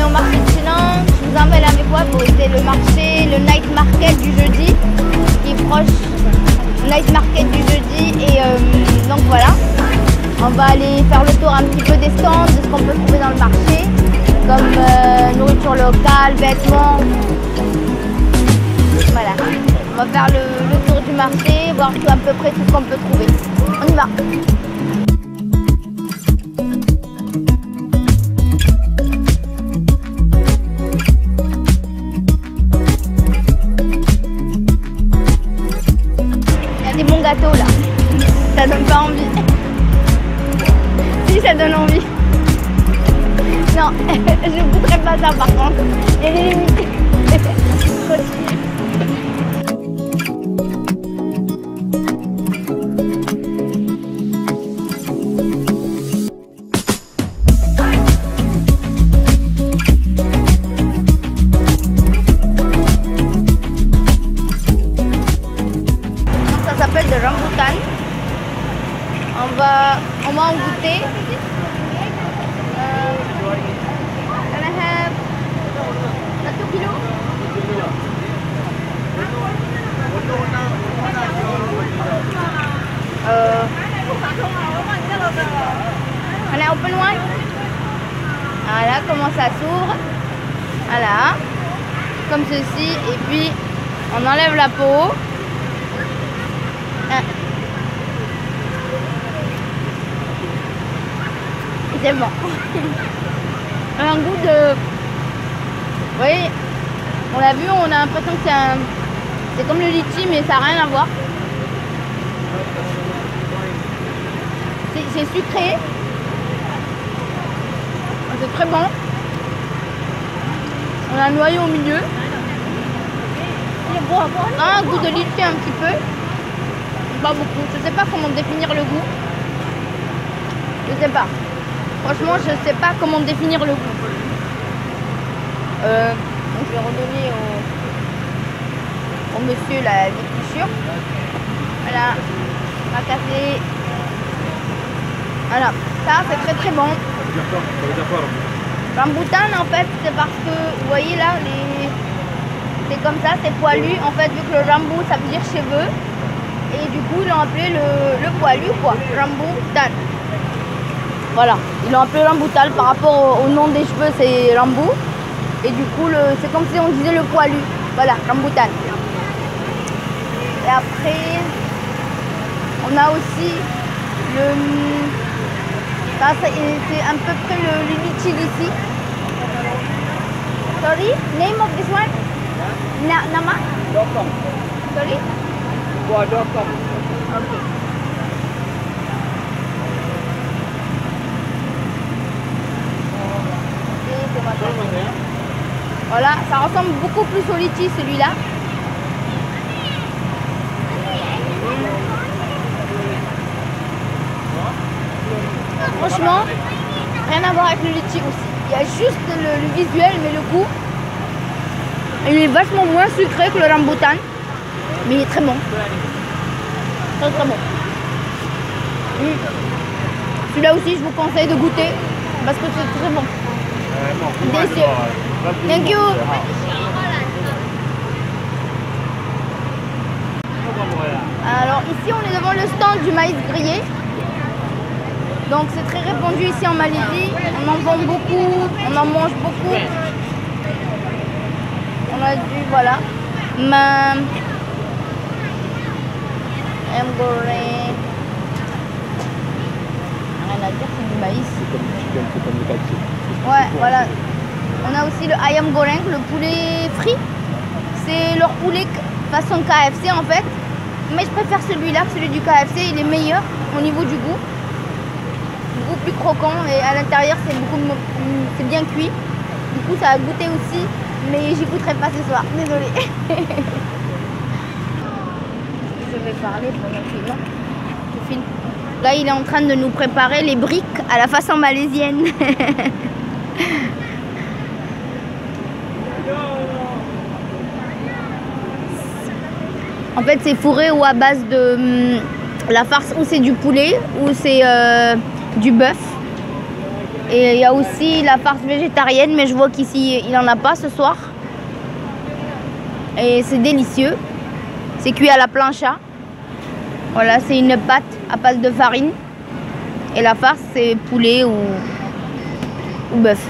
au marché de Chinon. Je vous emmène avec moi. C'est le marché, le night market du jeudi, qui est proche. Night market du jeudi. Et donc voilà. On va aller faire le tour un petit peu des stands, de ce qu'on peut trouver dans le marché, comme nourriture locale, vêtements. Voilà. On va faire le tour du marché, voir tout, à peu près tout ce qu'on peut trouver. On y va. Il y a des bons gâteaux là. Ça donne pas envie. Si, ça donne envie. Non, je ne goûterai pas ça par contre. Il y a des limites. Ça s'appelle de rambutan. On va en goûter. Can I have 2 kilos? Can I open one? Voilà comment ça s'ouvre. Voilà. Comme ceci. Et puis on enlève la peau. C'est bon. Un goût de... Vous voyez, on l'a vu, on a l'impression que c'est comme le litchi, mais ça n'a rien à voir. C'est sucré. C'est très bon. On a un noyau au milieu. Un goût de litchi un petit peu. Pas beaucoup. Je ne sais pas comment définir le goût. Je sais pas. Franchement, je ne sais pas comment définir le goût. Donc je vais redonner au monsieur la épluchure. Voilà. On va casser. Voilà. Ça, c'est très très bon. Rambutan, en fait, c'est parce que, vous voyez là, c'est comme ça, c'est poilu. En fait, vu que le rambou, ça veut dire cheveux. Et du coup, ils l'ont appelé le poilu, quoi. Rambutan. Voilà, ils l'ont appelé rambutan par rapport au nom des cheveux, c'est rambou. Et du coup, c'est comme si on disait le poilu. Voilà, rambutan. Et après, on a aussi ça, c'est à peu près le litchi d'ici. Sorry, name of this one? Nama? Dokam. Sorry? Buah dokam. Okay. Voilà, ça ressemble beaucoup plus au litchi celui-là. Franchement, rien à voir avec le litchi aussi. Il y a juste le visuel, mais le goût, il est vachement moins sucré que le rambutan. Mais il est très bon. Très très bon. Celui-là aussi, je vous conseille de goûter parce que c'est très bon. Délicieux. Thank you. Alors ici, on est devant le stand du maïs grillé. Donc c'est très répandu ici en Malaisie. On en vend beaucoup, on en mange beaucoup. On a du, voilà. Ayam goreng. Rien à dire, c'est du maïs. C'est comme le kacang. Ouais, voilà. On a aussi le ayam goreng, le poulet frit. C'est leur poulet façon KFC en fait. Mais je préfère celui-là que celui du KFC. Il est meilleur au niveau du goût. Beaucoup plus croquant et à l'intérieur c'est bien cuit. Du coup ça a goûté aussi. Mais j'y goûterai pas ce soir. Désolée. Je vais parler pendant que non. Je filme. Là il est en train de nous préparer les briques à la façon malaisienne. En fait, c'est fourré ou à base de la farce, ou c'est du poulet, ou c'est du bœuf. Et il y a aussi la farce végétarienne, mais je vois qu'ici il n'en a pas ce soir. Et c'est délicieux. C'est cuit à la plancha. Voilà, c'est une pâte à base de farine. Et la farce, c'est poulet ou bœuf.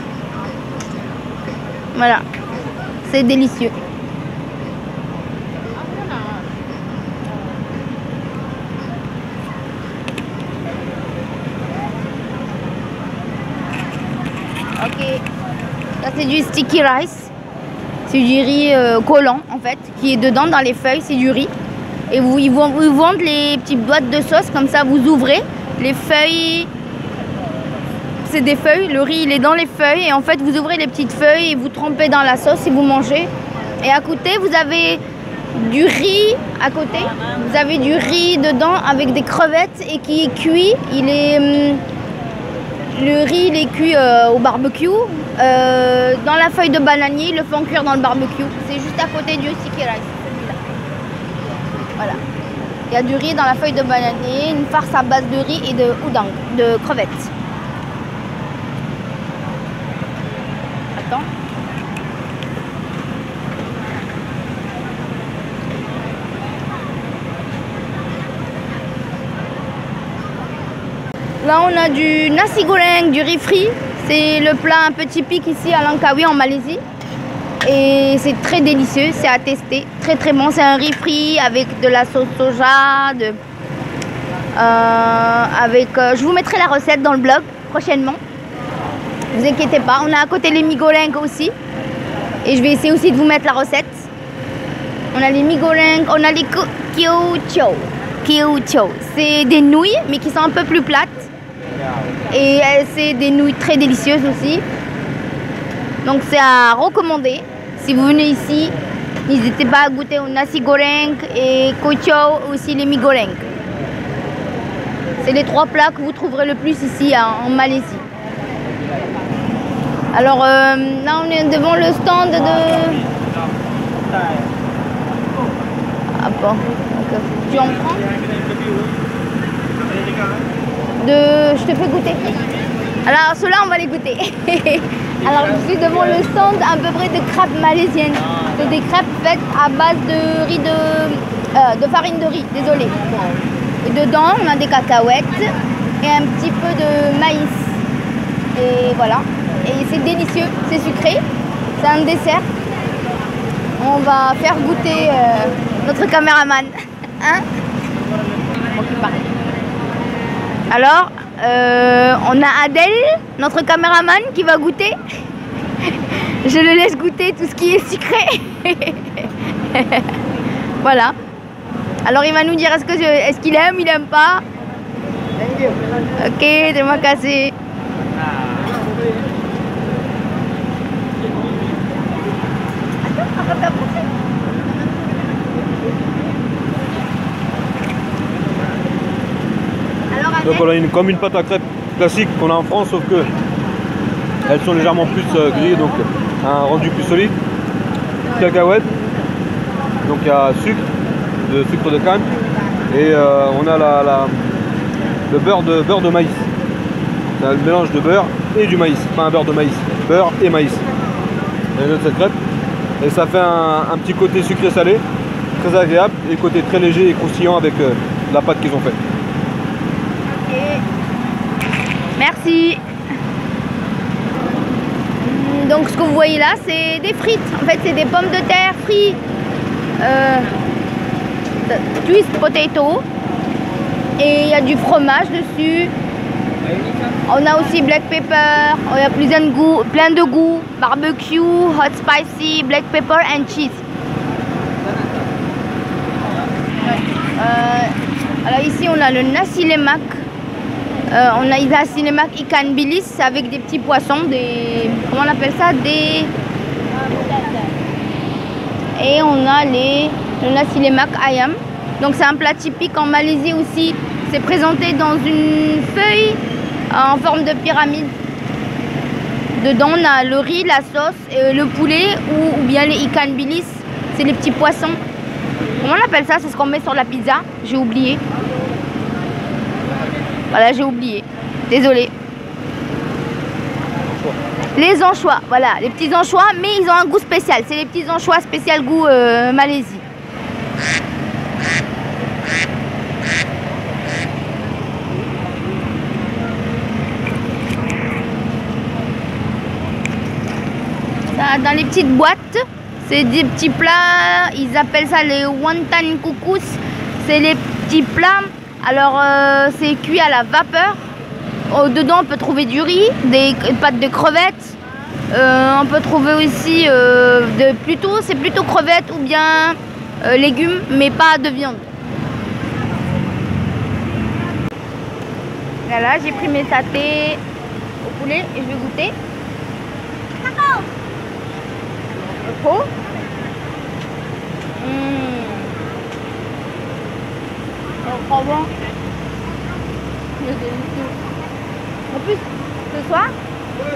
Voilà, c'est délicieux. Ok, ça c'est du sticky rice. C'est du riz collant en fait, qui est dedans dans les feuilles, c'est du riz. Et ils vous vendent les petites boîtes de sauce, comme ça vous ouvrez les feuilles. C'est des feuilles, le riz il est dans les feuilles et en fait vous ouvrez les petites feuilles et vous trempez dans la sauce et vous mangez. Et à côté vous avez du riz à côté, vous avez du riz dedans avec des crevettes et qui est cuit. Le riz il est cuit au barbecue, dans la feuille de bananier, ils le font cuire dans le barbecue. C'est juste à côté du sticky rice, celui-là. Voilà. Il y a du riz dans la feuille de bananier, une farce à base de riz et de udang, de crevettes. Attends. Là on a du nasi goreng, du riz frit. C'est le plat un peu typique ici à Langkawi en Malaisie. Et c'est très délicieux, c'est à tester. Très très bon, c'est un riz frit avec de la sauce soja. Je vous mettrai la recette dans le blog prochainement. Ne vous inquiétez pas, on a à côté les mi goreng aussi. Et je vais essayer aussi de vous mettre la recette. On a les mi goreng, on a les kiu chow. C'est des nouilles mais qui sont un peu plus plates. Et c'est des nouilles très délicieuses aussi. Donc c'est à recommander. Si vous venez ici, n'hésitez pas à goûter au nasi goreng et kiu chow, aussi les mi goreng. C'est les trois plats que vous trouverez le plus ici en Malaisie. Alors là on est devant le stand de... Ah bon, donc, tu en prends? Je te fais goûter. Alors ceux-là on va les goûter. Alors je suis devant le stand à peu près de crêpes malaisiennes. C'est des crêpes faites à base de riz de farine de riz, désolé. Et dedans on a des cacahuètes et un petit peu de maïs. Et voilà. Et c'est délicieux, c'est sucré. C'est un dessert. On va faire goûter notre caméraman. Hein? Alors, on a Adèle, notre caméraman, qui va goûter. Je le laisse goûter tout ce qui est sucré. Voilà. Alors il va nous dire est-ce qu'il aime, il aime pas. Ok, terima kasih. Donc on a comme une pâte à crêpes classique qu'on a en France, sauf que elles sont légèrement plus grillées, donc un rendu plus solide. Cacahuètes, donc il y a sucre de canne, et on a le beurre de maïs. C'est un mélange de beurre et du maïs, pas un beurre de maïs, beurre et maïs. Et notre cette crêpe, et ça fait un petit côté sucré salé, très agréable, et côté très léger et croustillant avec la pâte qu'ils ont faite. Merci. Donc ce que vous voyez là, c'est des frites. En fait, c'est des pommes de terre frites. Twist potato. Et il y a du fromage dessus. On a aussi black pepper. Il y a plein de goûts. Barbecue, hot spicy, black pepper and cheese. Alors ici, on a le nasi lemak. On a nasi lemak ikan bilis avec des petits poissons, comment on appelle ça, et on a le nasi lemak ayam. Donc c'est un plat typique en Malaisie aussi. C'est présenté dans une feuille en forme de pyramide. Dedans on a le riz, la sauce, le poulet ou bien les ikan bilis, c'est les petits poissons. Comment on appelle ça? C'est ce qu'on met sur la pizza. J'ai oublié. Voilà, j'ai oublié. Désolée. Les anchois, voilà, les petits anchois, mais ils ont un goût spécial. C'est les petits anchois spécial goût Malaisie. Ça, dans les petites boîtes, c'est des petits plats, ils appellent ça les wonton kukus. C'est les petits plats, alors c'est cuit à la vapeur. Dedans on peut trouver du riz, des pâtes de crevettes. On peut trouver aussi c'est plutôt crevettes ou bien légumes, mais pas de viande. Voilà, j'ai pris mes satés au poulet et je vais goûter. Trop. Trop bon. En plus, ce soir,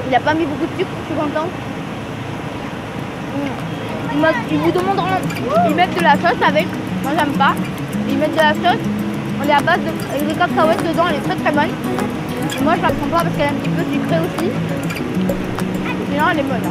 il a pas mis beaucoup de sucre, je suis contente. Ils vous demanderont, ils mettent de la sauce avec, moi j'aime pas. Ils mettent de la sauce, on est à base de cacahuètes dedans, elle est très très bonne. Et moi je la prends pas parce qu'elle est un petit peu sucrée aussi. Sinon elle est bonne.